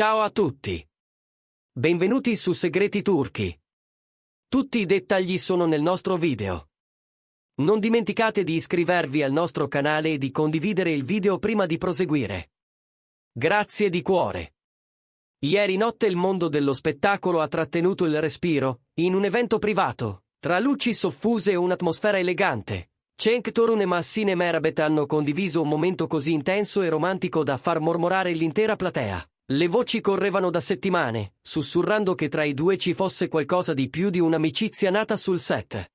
Ciao a tutti! Benvenuti su Segreti Turchi. Tutti i dettagli sono nel nostro video. Non dimenticate di iscrivervi al nostro canale e di condividere il video prima di proseguire. Grazie di cuore! Ieri notte il mondo dello spettacolo ha trattenuto il respiro, in un evento privato, tra luci soffuse e un'atmosfera elegante. Cenk Torun e Mahsine Merabet hanno condiviso un momento così intenso e romantico da far mormorare l'intera platea. Le voci correvano da settimane, sussurrando che tra i due ci fosse qualcosa di più di un'amicizia nata sul set.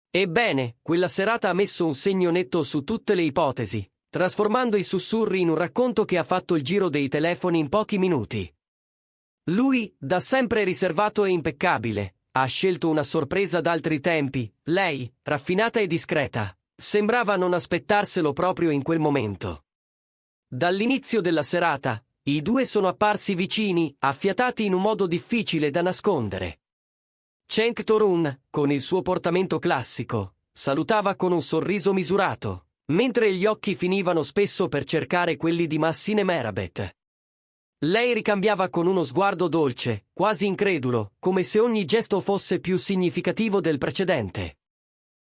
Ebbene, quella serata ha messo un segno netto su tutte le ipotesi, trasformando i sussurri in un racconto che ha fatto il giro dei telefoni in pochi minuti. Lui, da sempre riservato e impeccabile, ha scelto una sorpresa d'altri tempi. Lei, raffinata e discreta, sembrava non aspettarselo proprio in quel momento. Dall'inizio della serata, i due sono apparsi vicini, affiatati in un modo difficile da nascondere. Cenk Torun, con il suo portamento classico, salutava con un sorriso misurato, mentre gli occhi finivano spesso per cercare quelli di Mahsine Merabet. Lei ricambiava con uno sguardo dolce, quasi incredulo, come se ogni gesto fosse più significativo del precedente.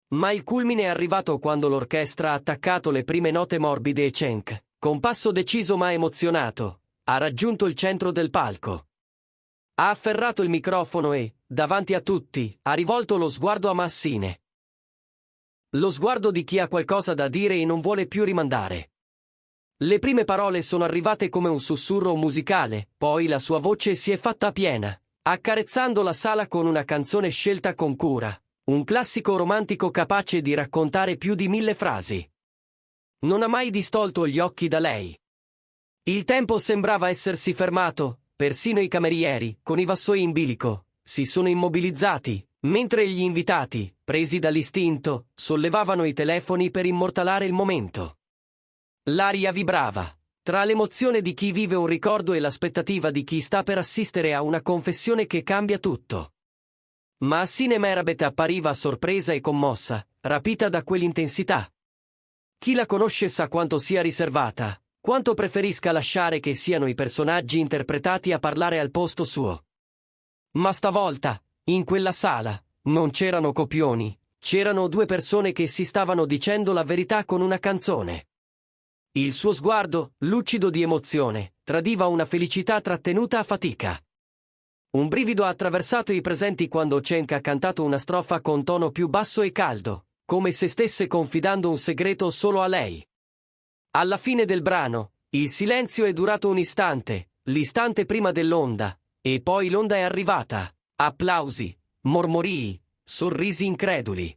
Ma il culmine è arrivato quando l'orchestra ha attaccato le prime note morbide e Cenk, con passo deciso ma emozionato, ha raggiunto il centro del palco. Ha afferrato il microfono e, davanti a tutti, ha rivolto lo sguardo a Mahsine. Lo sguardo di chi ha qualcosa da dire e non vuole più rimandare. Le prime parole sono arrivate come un sussurro musicale, poi la sua voce si è fatta piena, accarezzando la sala con una canzone scelta con cura, un classico romantico capace di raccontare più di 1000 frasi. Non ha mai distolto gli occhi da lei. Il tempo sembrava essersi fermato, persino i camerieri, con i vassoi in bilico, si sono immobilizzati, mentre gli invitati, presi dall'istinto, sollevavano i telefoni per immortalare il momento. L'aria vibrava, tra l'emozione di chi vive un ricordo e l'aspettativa di chi sta per assistere a una confessione che cambia tutto. Mahsine Merabet appariva sorpresa e commossa, rapita da quell'intensità. Chi la conosce sa quanto sia riservata, quanto preferisca lasciare che siano i personaggi interpretati a parlare al posto suo. Ma stavolta, in quella sala, non c'erano copioni, c'erano due persone che si stavano dicendo la verità con una canzone. Il suo sguardo, lucido di emozione, tradiva una felicità trattenuta a fatica. Un brivido ha attraversato i presenti quando Cenk ha cantato una strofa con tono più basso e caldo, come se stesse confidando un segreto solo a lei. Alla fine del brano, il silenzio è durato un istante, l'istante prima dell'onda, e poi l'onda è arrivata. Applausi, mormorii, sorrisi increduli.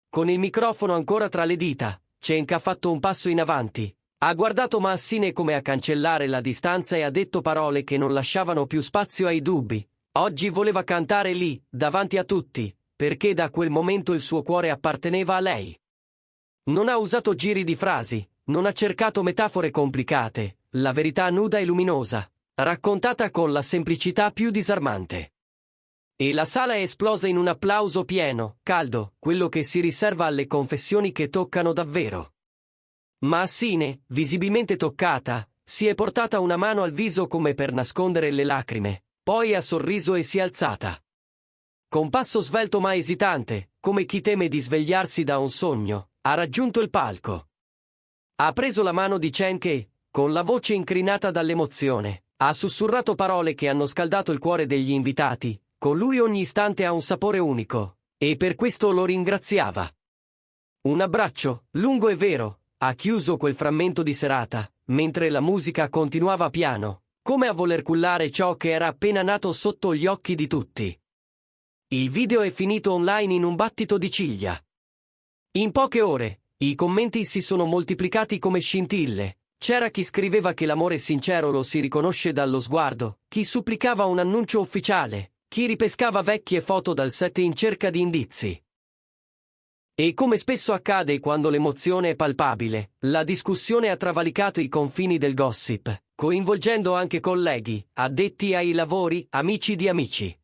Con il microfono ancora tra le dita, Cenk ha fatto un passo in avanti, ha guardato Mahsine come a cancellare la distanza e ha detto parole che non lasciavano più spazio ai dubbi. Oggi voleva cantare lì, davanti a tutti, perché da quel momento il suo cuore apparteneva a lei. Non ha usato giri di frasi, non ha cercato metafore complicate, la verità nuda e luminosa, raccontata con la semplicità più disarmante. E la sala è esplosa in un applauso pieno, caldo, quello che si riserva alle confessioni che toccano davvero. Mahsine, visibilmente toccata, si è portata una mano al viso come per nascondere le lacrime, poi ha sorriso e si è alzata. Con passo svelto ma esitante, come chi teme di svegliarsi da un sogno, ha raggiunto il palco. Ha preso la mano di Cenk e, con la voce incrinata dall'emozione, ha sussurrato parole che hanno scaldato il cuore degli invitati. Con lui ogni istante ha un sapore unico, e per questo lo ringraziava. Un abbraccio, lungo e vero, ha chiuso quel frammento di serata, mentre la musica continuava piano, come a voler cullare ciò che era appena nato sotto gli occhi di tutti. Il video è finito online in un battito di ciglia. In poche ore, i commenti si sono moltiplicati come scintille. C'era chi scriveva che l'amore sincero lo si riconosce dallo sguardo, chi supplicava un annuncio ufficiale, chi ripescava vecchie foto dal set in cerca di indizi. E come spesso accade quando l'emozione è palpabile, la discussione ha travalicato i confini del gossip, coinvolgendo anche colleghi, addetti ai lavori, amici di amici.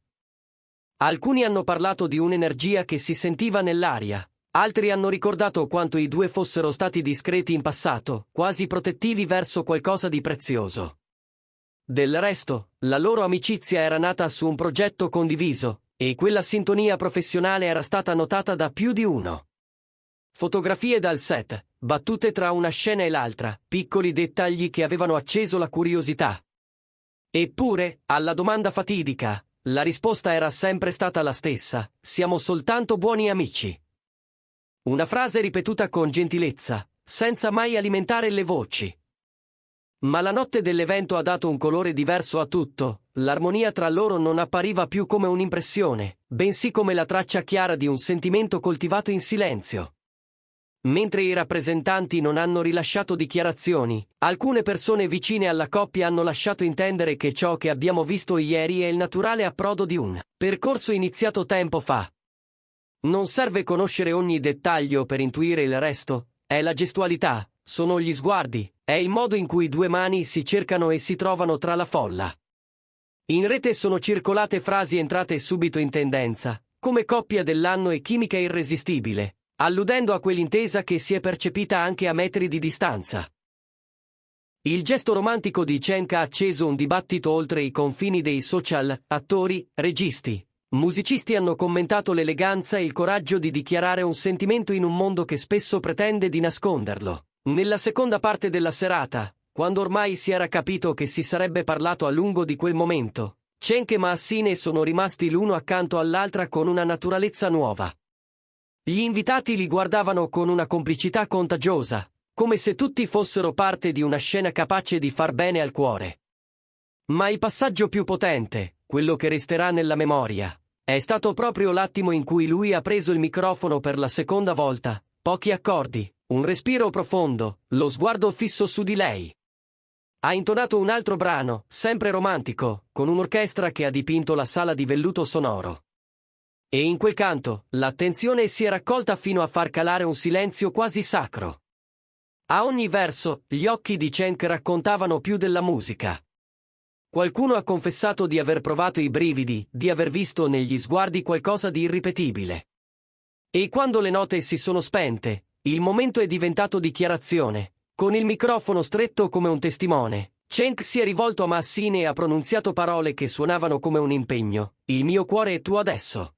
Alcuni hanno parlato di un'energia che si sentiva nell'aria, altri hanno ricordato quanto i due fossero stati discreti in passato, quasi protettivi verso qualcosa di prezioso. Del resto, la loro amicizia era nata su un progetto condiviso, e quella sintonia professionale era stata notata da più di uno. Fotografie dal set, battute tra una scena e l'altra, piccoli dettagli che avevano acceso la curiosità. Eppure, alla domanda fatidica, la risposta era sempre stata la stessa: siamo soltanto buoni amici. Una frase ripetuta con gentilezza, senza mai alimentare le voci. Ma la notte dell'evento ha dato un colore diverso a tutto. L'armonia tra loro non appariva più come un'impressione, bensì come la traccia chiara di un sentimento coltivato in silenzio. Mentre i rappresentanti non hanno rilasciato dichiarazioni, alcune persone vicine alla coppia hanno lasciato intendere che ciò che abbiamo visto ieri è il naturale approdo di un percorso iniziato tempo fa. Non serve conoscere ogni dettaglio per intuire il resto, è la gestualità, sono gli sguardi, è il modo in cui due mani si cercano e si trovano tra la folla. In rete sono circolate frasi entrate subito in tendenza, come coppia dell'anno e chimica irresistibile, alludendo a quell'intesa che si è percepita anche a metri di distanza. Il gesto romantico di Cenk ha acceso un dibattito oltre i confini dei social. Attori, registi, musicisti hanno commentato l'eleganza e il coraggio di dichiarare un sentimento in un mondo che spesso pretende di nasconderlo. Nella seconda parte della serata, quando ormai si era capito che si sarebbe parlato a lungo di quel momento, Cenk e Maassine sono rimasti l'uno accanto all'altra con una naturalezza nuova. Gli invitati li guardavano con una complicità contagiosa, come se tutti fossero parte di una scena capace di far bene al cuore. Ma il passaggio più potente, quello che resterà nella memoria, è stato proprio l'attimo in cui lui ha preso il microfono per la seconda volta, pochi accordi, un respiro profondo, lo sguardo fisso su di lei. Ha intonato un altro brano, sempre romantico, con un'orchestra che ha dipinto la sala di velluto sonoro. E in quel canto, l'attenzione si è raccolta fino a far calare un silenzio quasi sacro. A ogni verso, gli occhi di Cenk raccontavano più della musica. Qualcuno ha confessato di aver provato i brividi, di aver visto negli sguardi qualcosa di irripetibile. E quando le note si sono spente, il momento è diventato dichiarazione. Con il microfono stretto come un testimone, Cenk si è rivolto a Maassine e ha pronunziato parole che suonavano come un impegno: il mio cuore è tuo adesso.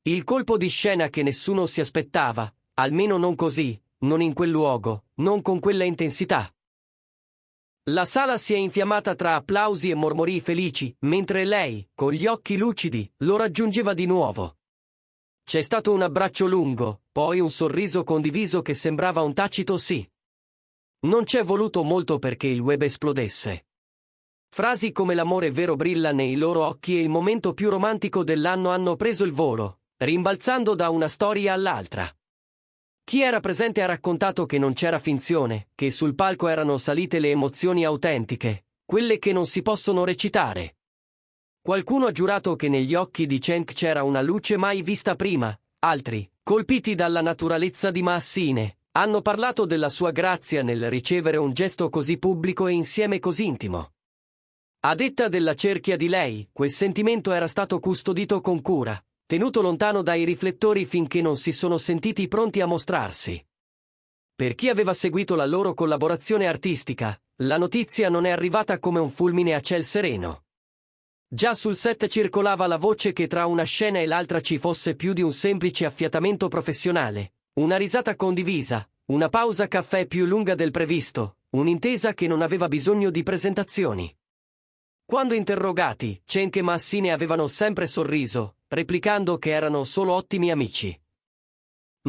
Il colpo di scena che nessuno si aspettava, almeno non così, non in quel luogo, non con quella intensità. La sala si è infiammata tra applausi e mormorii felici, mentre lei, con gli occhi lucidi, lo raggiungeva di nuovo. C'è stato un abbraccio lungo, poi un sorriso condiviso che sembrava un tacito sì. Non c'è voluto molto perché il web esplodesse. Frasi come l'amore vero brilla nei loro occhi e il momento più romantico dell'anno hanno preso il volo, rimbalzando da una storia all'altra. Chi era presente ha raccontato che non c'era finzione, che sul palco erano salite le emozioni autentiche, quelle che non si possono recitare. Qualcuno ha giurato che negli occhi di Cenk c'era una luce mai vista prima, altri, colpiti dalla naturalezza di Maassine, hanno parlato della sua grazia nel ricevere un gesto così pubblico e insieme così intimo. A detta della cerchia di lei, quel sentimento era stato custodito con cura, tenuto lontano dai riflettori finché non si sono sentiti pronti a mostrarsi. Per chi aveva seguito la loro collaborazione artistica, la notizia non è arrivata come un fulmine a ciel sereno. Già sul set circolava la voce che tra una scena e l'altra ci fosse più di un semplice affiatamento professionale, una risata condivisa, una pausa caffè più lunga del previsto, un'intesa che non aveva bisogno di presentazioni. Quando interrogati, Cenk e Maassine avevano sempre sorriso, replicando che erano solo ottimi amici.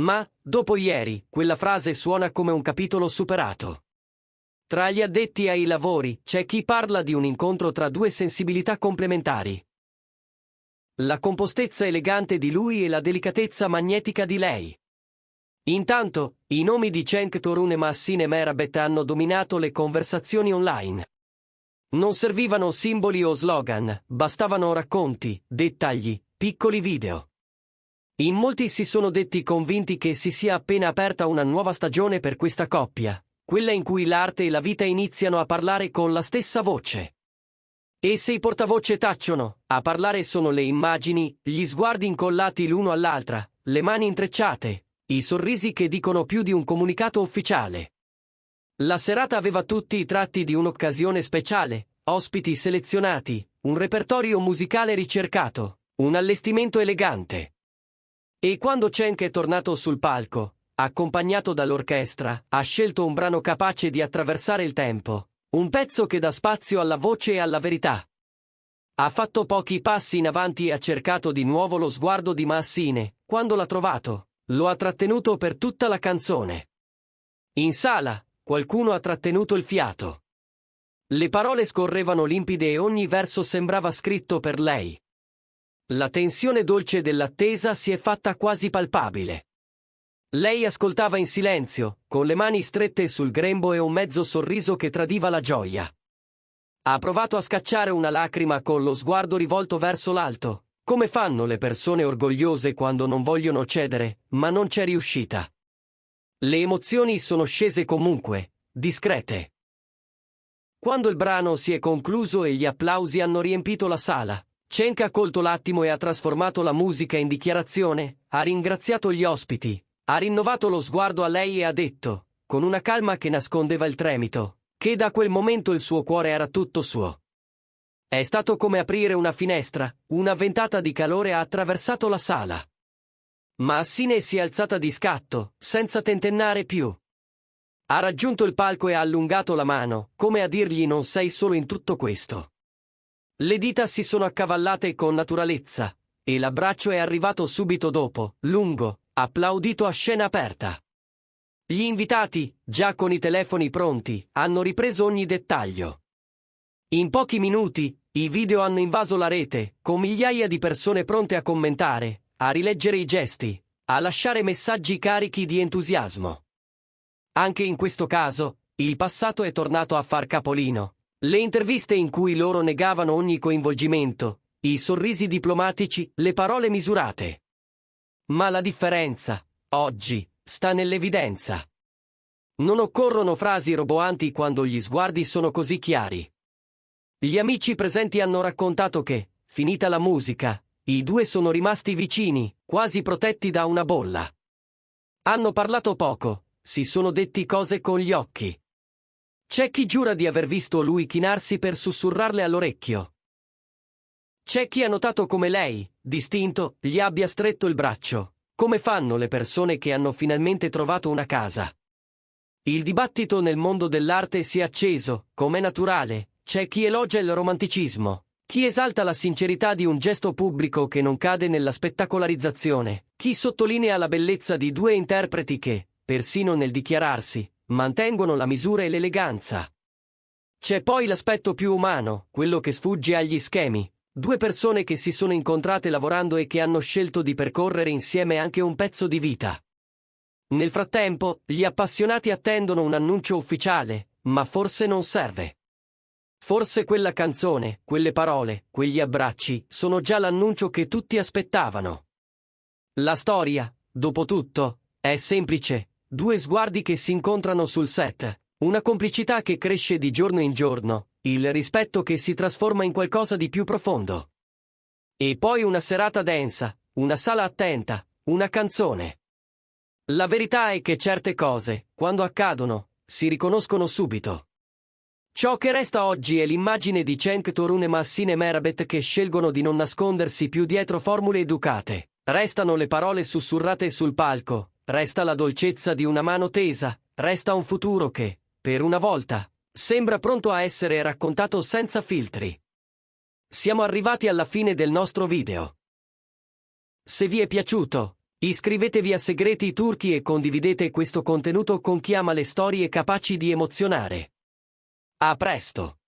Ma, dopo ieri, quella frase suona come un capitolo superato. Tra gli addetti ai lavori c'è chi parla di un incontro tra due sensibilità complementari. La compostezza elegante di lui e la delicatezza magnetica di lei. Intanto, i nomi di Cenk Torun e Maassine Merabet hanno dominato le conversazioni online. Non servivano simboli o slogan, bastavano racconti, dettagli, piccoli video. In molti si sono detti convinti che si sia appena aperta una nuova stagione per questa coppia, quella in cui l'arte e la vita iniziano a parlare con la stessa voce. E se i portavoce tacciono, a parlare sono le immagini, gli sguardi incollati l'uno all'altra, le mani intrecciate, i sorrisi che dicono più di un comunicato ufficiale. La serata aveva tutti i tratti di un'occasione speciale, ospiti selezionati, un repertorio musicale ricercato, un allestimento elegante. E quando Cenk è tornato sul palco, accompagnato dall'orchestra, ha scelto un brano capace di attraversare il tempo, un pezzo che dà spazio alla voce e alla verità. Ha fatto pochi passi in avanti e ha cercato di nuovo lo sguardo di Massine. Quando l'ha trovato, lo ha trattenuto per tutta la canzone. In sala, qualcuno ha trattenuto il fiato. Le parole scorrevano limpide e ogni verso sembrava scritto per lei. La tensione dolce dell'attesa si è fatta quasi palpabile. Lei ascoltava in silenzio, con le mani strette sul grembo e un mezzo sorriso che tradiva la gioia. Ha provato a scacciare una lacrima con lo sguardo rivolto verso l'alto, come fanno le persone orgogliose quando non vogliono cedere, ma non c'è riuscita. Le emozioni sono scese comunque, discrete. Quando il brano si è concluso e gli applausi hanno riempito la sala, Cenk ha colto l'attimo e ha trasformato la musica in dichiarazione, ha ringraziato gli ospiti, ha rinnovato lo sguardo a lei e ha detto, con una calma che nascondeva il tremito, che da quel momento il suo cuore era tutto suo. È stato come aprire una finestra, una ventata di calore ha attraversato la sala. Massine si è alzata di scatto, senza tentennare più. Ha raggiunto il palco e ha allungato la mano, come a dirgli non sei solo in tutto questo. Le dita si sono accavallate con naturalezza, e l'abbraccio è arrivato subito dopo, lungo, applaudito a scena aperta. Gli invitati, già con i telefoni pronti, hanno ripreso ogni dettaglio. In pochi minuti, i video hanno invaso la rete, con migliaia di persone pronte a commentare, a rileggere i gesti, a lasciare messaggi carichi di entusiasmo. Anche in questo caso, il passato è tornato a far capolino. Le interviste in cui loro negavano ogni coinvolgimento, i sorrisi diplomatici, le parole misurate. Ma la differenza, oggi, sta nell'evidenza. Non occorrono frasi roboanti quando gli sguardi sono così chiari. Gli amici presenti hanno raccontato che, finita la musica, i due sono rimasti vicini, quasi protetti da una bolla. Hanno parlato poco, si sono detti cose con gli occhi. C'è chi giura di aver visto lui chinarsi per sussurrarle all'orecchio. C'è chi ha notato come lei, distinto, gli abbia stretto il braccio, come fanno le persone che hanno finalmente trovato una casa. Il dibattito nel mondo dell'arte si è acceso, com'è naturale, c'è chi elogia il romanticismo, chi esalta la sincerità di un gesto pubblico che non cade nella spettacolarizzazione, chi sottolinea la bellezza di due interpreti che, persino nel dichiararsi, mantengono la misura e l'eleganza. C'è poi l'aspetto più umano, quello che sfugge agli schemi, due persone che si sono incontrate lavorando e che hanno scelto di percorrere insieme anche un pezzo di vita. Nel frattempo, gli appassionati attendono un annuncio ufficiale, ma forse non serve. Forse quella canzone, quelle parole, quegli abbracci, sono già l'annuncio che tutti aspettavano. La storia, dopo tutto, è semplice, due sguardi che si incontrano sul set, una complicità che cresce di giorno in giorno, il rispetto che si trasforma in qualcosa di più profondo. E poi una serata densa, una sala attenta, una canzone. La verità è che certe cose, quando accadono, si riconoscono subito. Ciò che resta oggi è l'immagine di Cenk Torun e Massine Merabet che scelgono di non nascondersi più dietro formule educate. Restano le parole sussurrate sul palco, resta la dolcezza di una mano tesa, resta un futuro che, per una volta, sembra pronto a essere raccontato senza filtri. Siamo arrivati alla fine del nostro video. Se vi è piaciuto, iscrivetevi a Segreti Turchi e condividete questo contenuto con chi ama le storie capaci di emozionare. A presto!